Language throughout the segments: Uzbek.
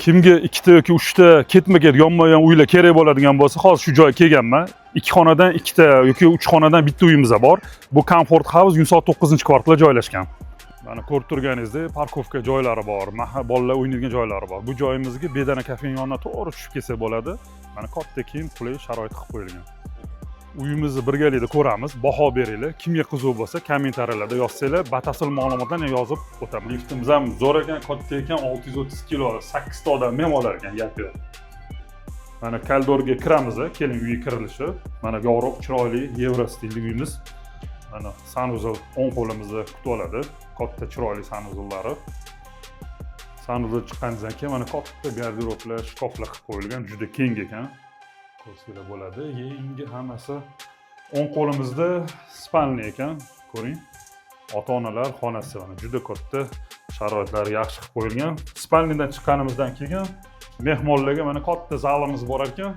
Kimga ikkita yoki uchta ketma-ket yonma-yon uylar kerak bo'ladigan bo'lsa, hozir shu joyga kelganman. 2 xonadan ikkita yoki 3 xonadan bitta uyimiz bor. Bu Comfort House Yunusobod 9-kvartalda joylashgan. Mana ko'rib turganingizdek, parkovka joylari bor, bolalar o'ynaydigan joylari bor. Bu joyimizga bedana kafening yonidan to'g'ri tushib kelsa bo'ladi. Mana katta keng qulay sharoit qilib qo'yilgan. Uyimizni birgalikda ko'ramiz, baho beringlar. Kimga qiziq bo'lsa, kommentariyalarda yozsanglar, batafsil ma'lumotlarni yozib o'taman. Liftimiz ham zo'r ekan, katta ekan, 630 kilo, 8 ta odam ham olar ekan, gap yo'q. Mana koridorga kiramiz, keling uyga kirilishi. Mana yorug', chiroyli, Yevro stilli uyimiz. Mana sanuzol o'ng qo'limizda kutib oladi. Katta chiroyli sanuzollari. Sanuzol chiqqandan keyin mana katta garderoblar, shkaflar qilib qo'yilgan, juda keng ekan. Ko'rsanglar bo'ladi. Yangi hammasi o'ng qo'limizda spalni ekan, ko'ring. Ota-onalar xonasi, mana juda katta sharoitlar yaxshi qilib qo'yilgan. Spalnidan chiqqanimizdan keyin mehmonlarga mana katta zalimiz bor ekan.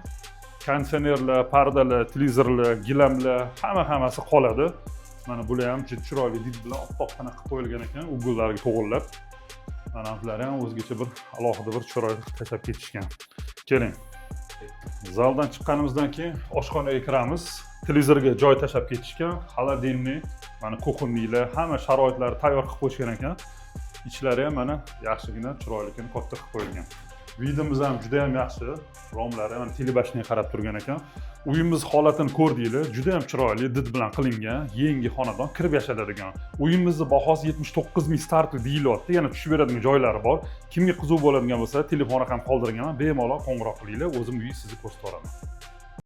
Konditsionerlar, pardalar, televizorlar, gilamlar, hammasi qoladi. Mana bular ham juda chiroyli did bilan oppoqqina qilib qo'yilgan ekan, ugullarga to'g'rilab. Mana bular ham o'zgacha bir alohida bir chiroyli tashlab ketishgan. Keling. Zaldan chiqqanimizdan keyin oshxonaga kiramiz. Televizorga joy tashlab ketishgan, xolodilnik, mana kuxonliklar, hamma sharoitlari tayyor qilib qo'yishgan ekan. Ichlari ham mana yaxshigina, chiroyligina katta qilib qo'yilgan. Vidimiz ham juda ham yaxshi. Romlari ham telebashniga qarab turgan ekan. Uyimiz holatini ko'rdinglar, juda ham chiroyli, did bilan qilingan, yangi xonadon kirib yashadadigan. Uyimizning bahosi 79 ming start deyilyapti. Yana tushib beradigan joylari bor. Kimga qiziq bo'ladigan bo'lsa, telefon raqam qoldirganman, bemalol qo'ng'iroq qilinglar, o'zim uyni sizni ko'rsatib beraman.